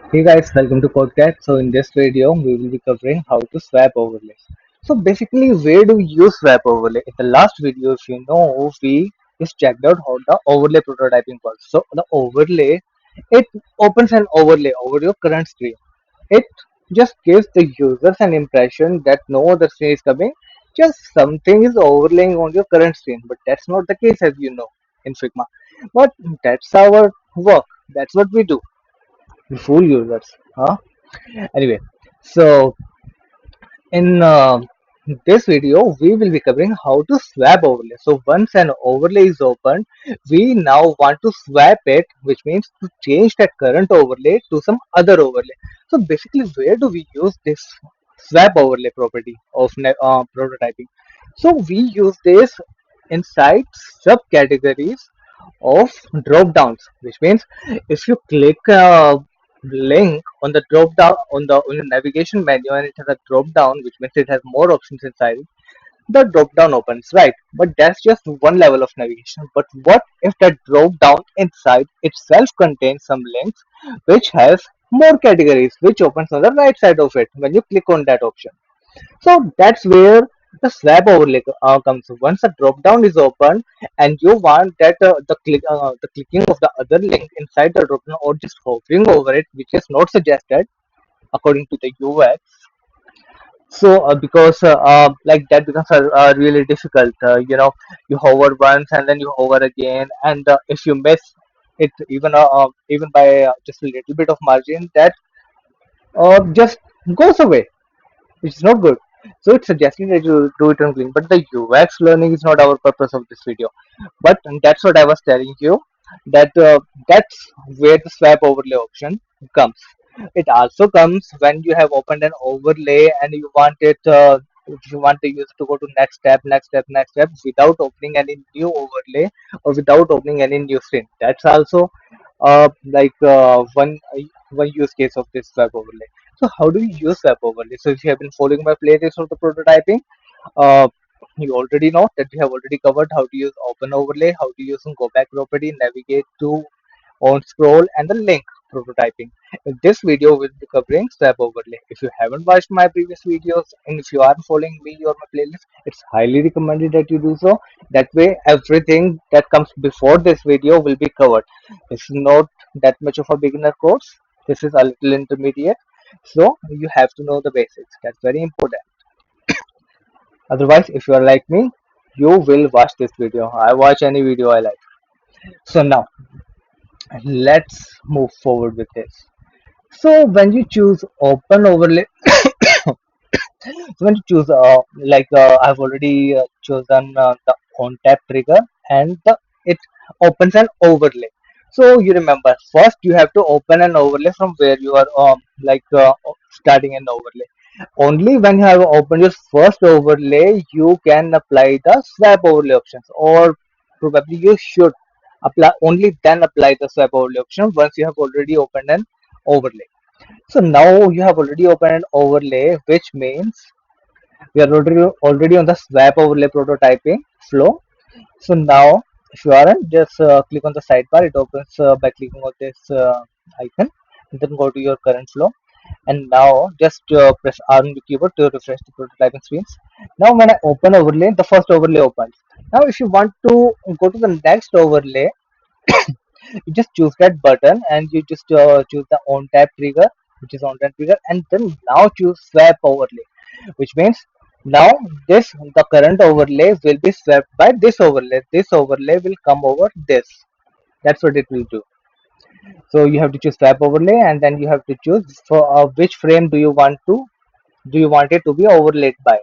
Hey guys, welcome to podcast. So in this video, we will be covering how to swap overlays. So basically, where do we use swap overlay? In the last video, if you know, we just checked out how the overlay prototyping works. So the overlay, it opens an overlay over your current screen. It just gives the users an impression that no other screen is coming, just something is overlaying on your current screen. But that's not the case, as you know, in Figma. But that's our work. That's what we do. We fool users. Huh? Anyway, so in this video, we will be covering how to swap overlay. So once an overlay is opened, we now want to swap it, which means to change that current overlay to some other overlay. So basically, where do we use this swap overlay property of prototyping? So we use this inside subcategories of drop downs, which means if you click a link on the drop down on the navigation menu and it has a drop down, which means it has more options inside, the drop down opens, right? But that's just one level of navigation. But what if that drop down inside itself contains some links which has more categories, which opens on the right side of it when you click on that option? So that's where the swap overlay comes. Once a drop down is open and you want that the clicking of the other link inside the drop down or just hovering over it, which is not suggested according to the UX. So because like that becomes really difficult. You hover once and then you hover again, and if you miss it even by just a little bit of margin, that just goes away, which is not good. So it's suggesting that you do it on clean, but the UX learning is not our purpose of this video. But that's what I was telling you, that that's where the swap overlay option comes. It also comes when you have opened an overlay and you want it. If you want the user to go to next step, next step, next step without opening any new overlay or without opening any new screen. That's also one use case of this swap overlay. So how do you use swap overlay? So if you have been following my playlist of the prototyping, uh, you already know that we have already covered how to use open overlay, how to use go back property, navigate to on scroll, and the link prototyping. In this video, we'll be covering swap overlay. If you haven't watched my previous videos and if you aren't following me or my playlist, it's highly recommended that you do so. That way, everything that comes before this video will be covered. It's not that much of a beginner course. This is a little intermediate. So you have to know the basics. That's very important. Otherwise, if you are like me, you will watch this video. I watch any video I like. So now let's move forward with this. So when you choose open overlay, so when you choose I've already chosen the on tap trigger and it opens an overlay. So you remember first you have to open an overlay from where you are starting an overlay. Only when you have opened your first overlay, you can apply the swap overlay options, or probably you should apply only then apply the swap overlay option once you have already opened an overlay. So now you have already opened an overlay, which means we are already on the swap overlay prototyping flow. So now, if you aren't, just click on the sidebar. It opens by clicking on this icon. And then go to your current flow. And now just press R on the keyboard to refresh the prototyping screens. Now when I open overlay, the first overlay opens. Now if you want to go to the next overlay, you just choose that button and you just choose the on tap trigger, which is on tap trigger, and then now choose swap overlay, which means now this the current overlay will be swept by this overlay. This overlay will come over this. That's what it will do. So you have to choose swap overlay, and then you have to choose for which frame do you want it to be overlaid by.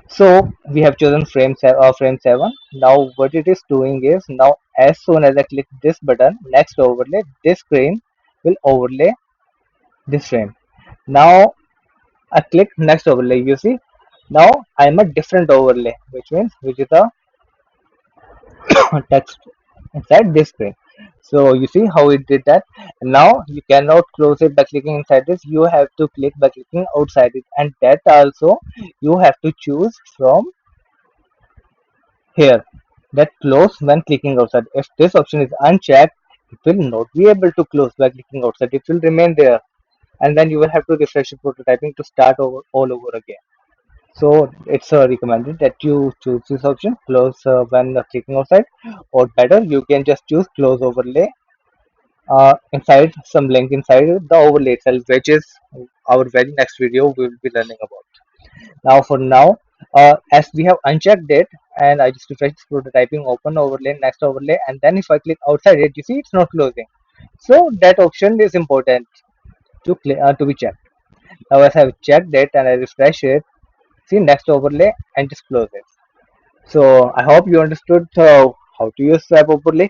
So we have chosen frame 7. Now what it is doing is, now as soon as I click this button, next overlay, this frame will overlay this frame. Now I click next overlay. You see, now I'm a different overlay, which is a text inside this frame. So you see how it did that. Now you cannot close it by clicking inside this. You have to click by clicking outside it, and that also you have to choose from here, that close when clicking outside. If this option is unchecked, it will not be able to close by clicking outside. It will remain there, and then you will have to refresh your prototyping to start over all over again. So it's recommended that you choose this option, close when clicking outside, or better, you can just choose close overlay inside some link inside the overlay itself, which is our very next video we will be learning about. Now, for now, as we have unchecked it, and I just refresh this prototyping, open overlay, next overlay, and then if I click outside it, you see it's not closing. So that option is important to be checked. Now, as I've checked it and I refresh it, see next overlay and just close it. So I hope you understood how to use swap overlay.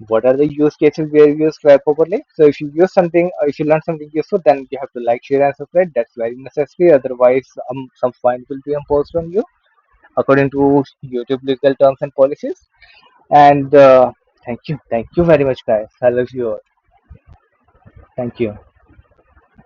What are the use cases where you use swap overlay? So if you use something, if you learn something useful, then you have to like, share, and subscribe. That's very necessary. Otherwise, some fine will be imposed on you according to YouTube legal terms and policies. And thank you very much, guys. I love you all. Thank you.